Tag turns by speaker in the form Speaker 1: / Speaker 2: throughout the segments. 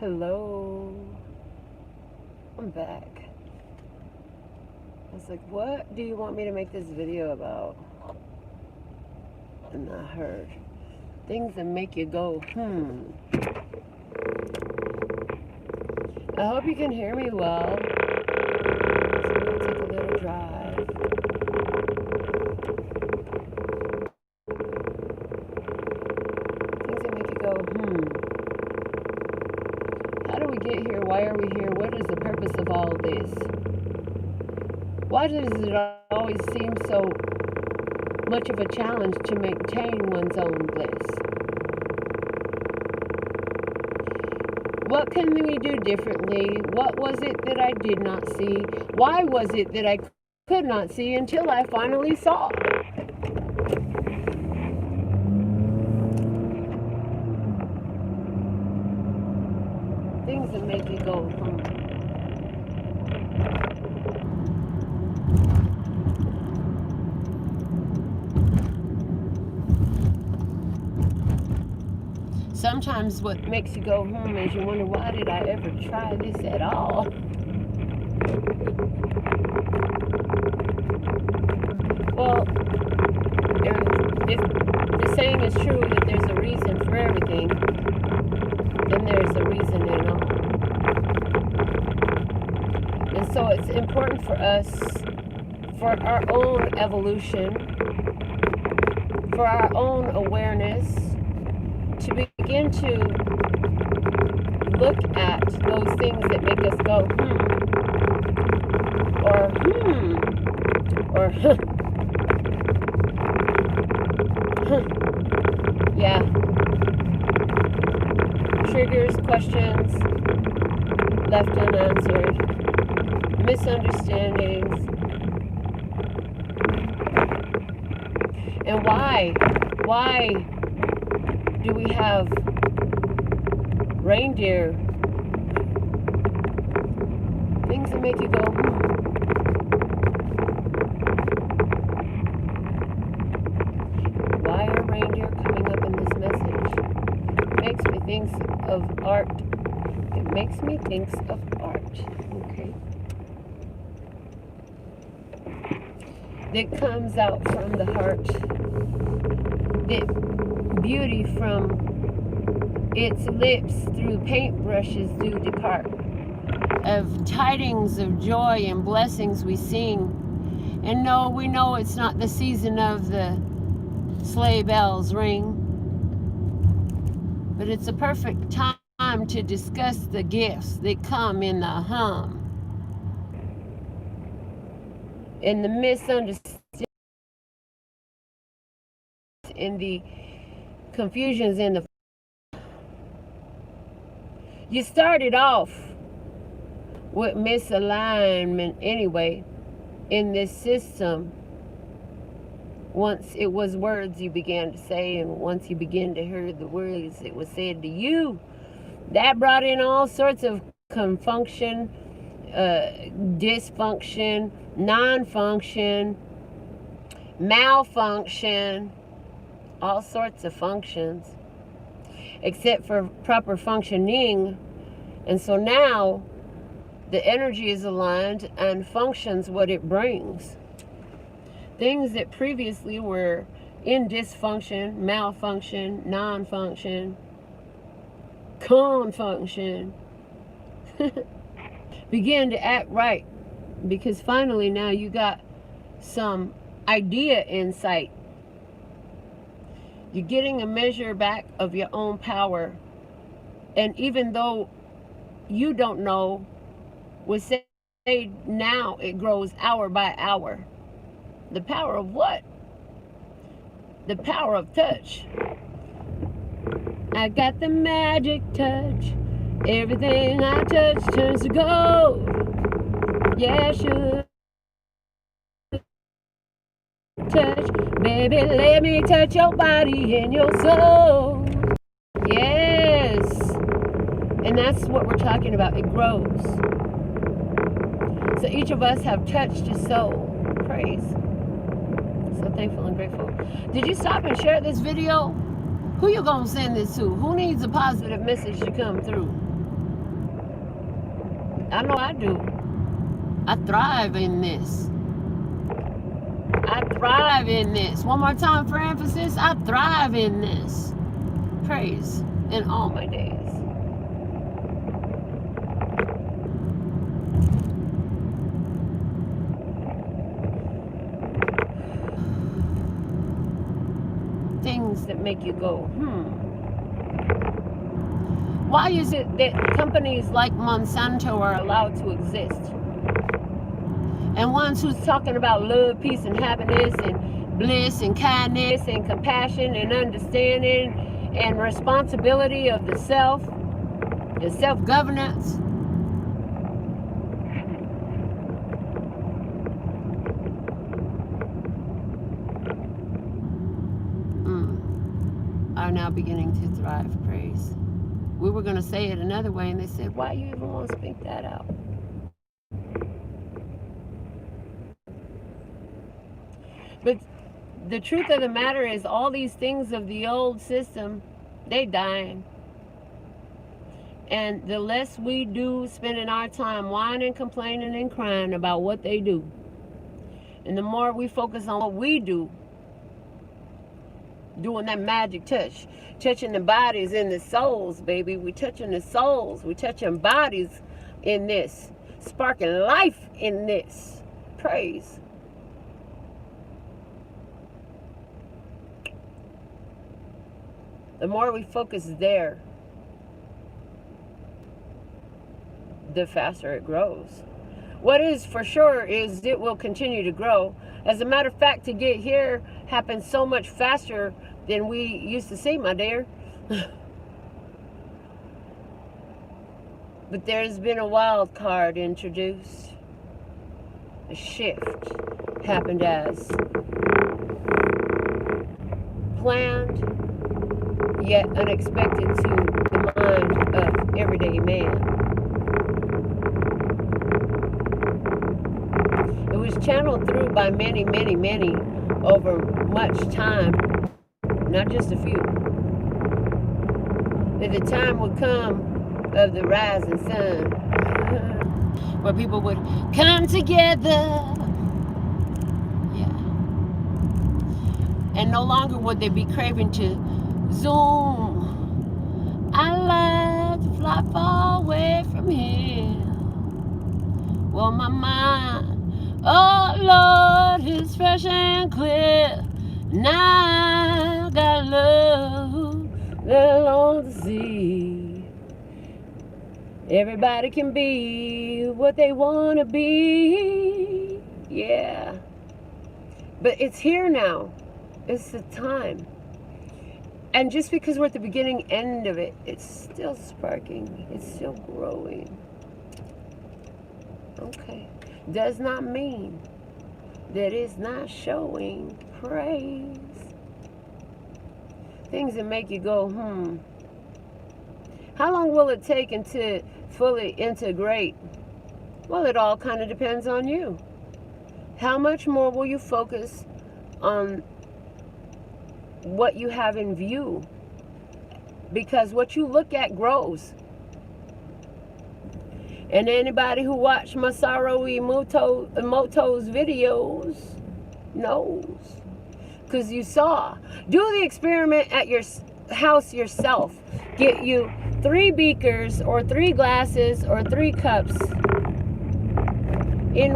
Speaker 1: Hello, I'm back. I was like, what do you want me to make this video about? And I heard things that make you go, I hope you can hear me well. So we'll take a little drive. Things that make you go, How do we get here? Why are we here? What is the purpose of all this? Why does it always seem so much of a challenge to maintain one's own bliss? What can we do differently? What was it that I did not see? Why was it that I could not see until I finally saw? Things that make you go, Sometimes what makes you go, is you wonder, why did I ever try this at all? Well, if the saying is true that there's a reason for everything, then there's a reason in all. And so it's important for us, for our own evolution, for our own awareness, to begin to look at those things that make us go, or yeah. Triggers, questions left unanswered, misunderstandings, and why do we have reindeer? Things that make you go, Why are reindeer coming up in this message? Makes me think of art. It makes me think of art. Okay. That comes out from the heart. That beauty from its lips through paintbrushes do depart. Of tidings of joy and blessings we sing. And no, we know it's not the season of the sleigh bells ring. But it's a perfect time to discuss the gifts that come in the hum. In the misunderstanding, in the confusions, in the... You started off with misalignment anyway in this system. Once it was words you began to say, and once you began to hear the words that was said to you, that brought in all sorts of confunction, dysfunction, non-function, malfunction, all sorts of functions, except for proper functioning. And so now the energy is aligned and functions what it brings. Things that previously were in dysfunction, malfunction, non-function, confunction, begin to act right, because finally now you got some idea insight. You're getting a measure back of your own power. And even though you don't know, we say now it grows hour by hour. The power of what? The power of touch. I got the magic touch. Everything I touch turns to gold. Yeah, sure. Touch, baby, let me touch your body and your soul. Yes. And that's what we're talking about. It grows. So each of us have touched his soul. Praise. So thankful and grateful. Did you stop and share this video? Who you gonna send this to? Who needs a positive message to come through? I know I do. I thrive in this. I thrive in this. One more time for emphasis. I thrive in this. Praise in all my days. Things that make you go, Why is it that companies like Monsanto are allowed to exist? And ones who's talking about love, peace, and happiness, and bliss, and kindness, and compassion, and understanding, and responsibility of the self, and self-governance. Are now beginning to thrive, praise. We were going to say it another way, and they said, why you even want to speak that out? But the truth of the matter is, all these things of the old system, they dying. And the less we do spending our time whining, complaining, and crying about what they do, and the more we focus on what we do, doing that magic touch, touching the bodies and the souls, baby. We touching the souls. We touching bodies in this, sparking life in this. Praise. The more we focus there, the faster it grows. What is for sure is it will continue to grow. As a matter of fact, to get here happens so much faster than we used to see, my dear. But there's been a wild card introduced. A shift happened as planned, yet unexpected to the mind of everyday man. It was channeled through by many, many, many over much time, not just a few. That the time would come of the rising sun, where people would come together, and no longer would they be craving to Zoom. I like to fly far away from here. Well, my mind, oh Lord, is fresh and clear. Now I got love that long to see. Everybody can be what they want to be. Yeah. But it's here now. It's the time. And just because we're at the beginning end of it, it's still sparking. It's still growing. Okay. Does not mean that it's not showing praise. Things that make you go, How long will it take to fully integrate? Well, it all kind of depends on you. How much more will you focus on what you have in view? Because what you look at grows. And anybody who watched Masaru Emoto's videos knows. Because you saw. Do the experiment at your house yourself. Get you 3 beakers or 3 glasses or 3 cups. In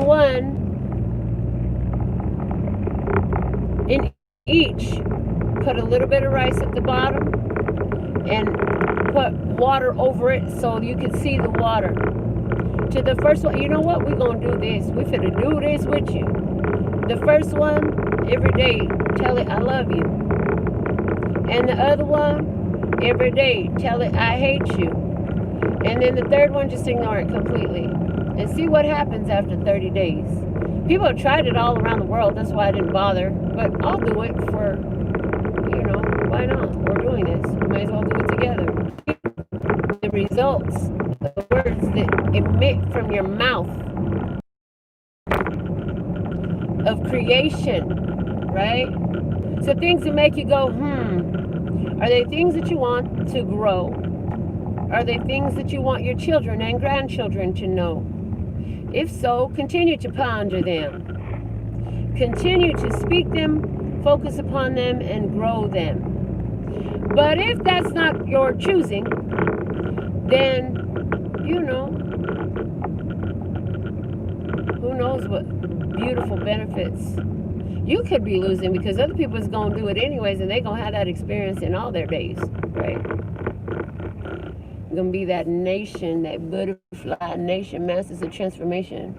Speaker 1: each, put a little bit of rice at the bottom and put water over it so you can see the water. To the first one, you know what? We're going to do this. We're finna do this with you. The first one, every day, tell it I love you. And the other one, every day, tell it I hate you. And then the third one, just ignore it completely. And see what happens after 30 days. People have tried it all around the world. That's why I didn't bother. But I'll do it for, why not? We're doing this. We might as well do it together. The results, the words that emit from your mouth of creation, right? So things that make you go, Are they things that you want to grow? Are they things that you want your children and grandchildren to know? If so, continue to ponder them. Continue to speak them, focus upon them, and grow them. But if that's not your choosing, then, you know, who knows what beautiful benefits you could be losing, because other people is going to do it anyways, and they're going to have that experience in all their days, right? Going to be that nation, that butterfly nation, masters of transformation.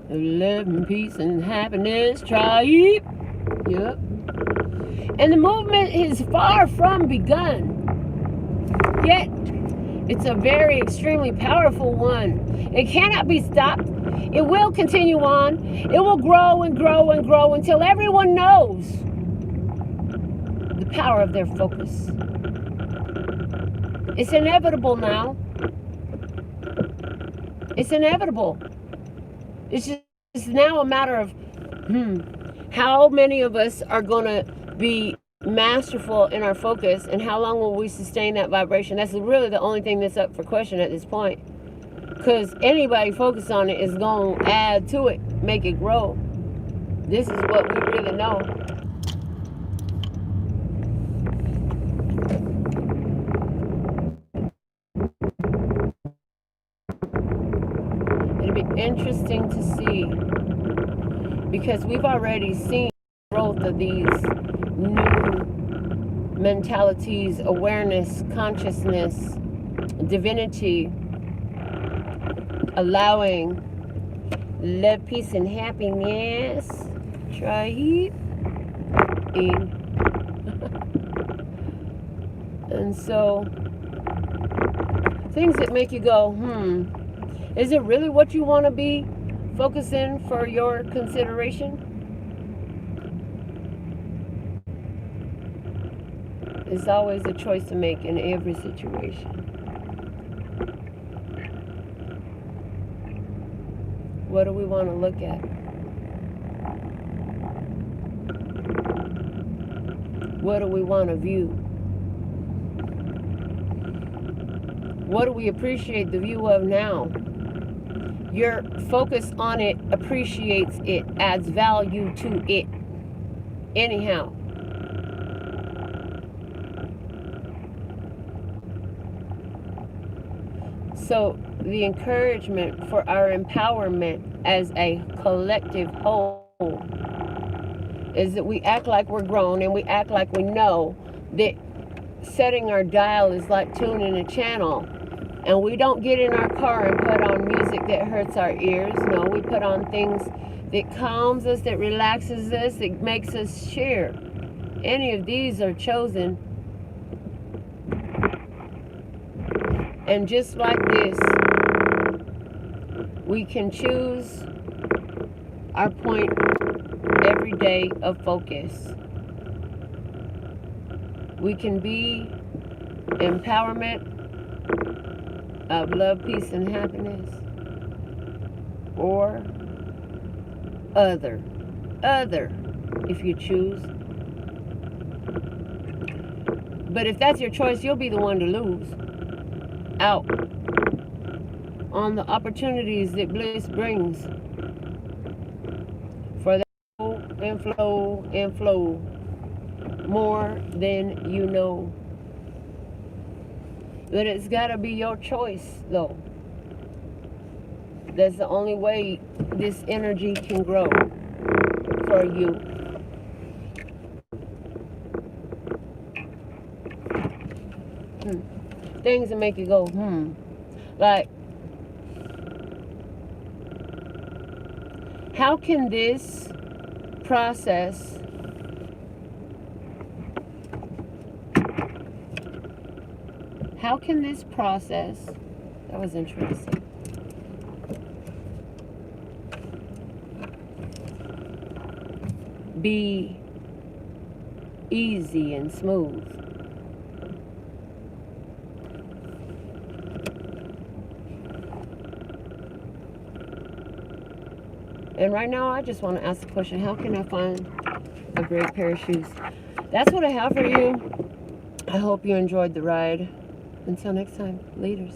Speaker 1: Love and peace and happiness, tribe. Yep. And the movement is far from begun. Yet, it's a very extremely powerful one. It cannot be stopped. It will continue on. It will grow and grow and grow until everyone knows the power of their focus. It's inevitable now. It's inevitable. It's just now a matter of how many of us are going to be masterful in our focus, and how long will we sustain that vibration? That's really the only thing that's up for question at this point. Because anybody focus on it is going to add to it, make it grow. This is what we really know. It'll be interesting to see, because we've already seen the growth of these new mentalities, awareness, consciousness, divinity, allowing love, peace, and happiness. Try it. And so, things that make you go, is it really what you want to be focusing for your consideration? It's always a choice to make in every situation. What do we want to look at? What do we want to view? What do we appreciate the view of now? Your focus on it appreciates it, adds value to it. Anyhow. So the encouragement for our empowerment as a collective whole is that we act like we're grown, and we act like we know that setting our dial is like tuning a channel. And we don't get in our car and put on music that hurts our ears. No, we put on things that calms us, that relaxes us, that makes us share. Any of these are chosen. And just like this, we can choose our point every day of focus. We can be empowerment of love, peace, and happiness, or other, if you choose. But if that's your choice, you'll be the one to lose out on the opportunities that bliss brings for that flow and flow and flow more than you know. But it's got to be your choice, though. That's the only way this energy can grow for you. Things that make you go, Like, how can this process that was interesting, be easy and smooth? And right now, I just want to ask the question, how can I find a great pair of shoes? That's what I have for you. I hope you enjoyed the ride. Until next time, laters.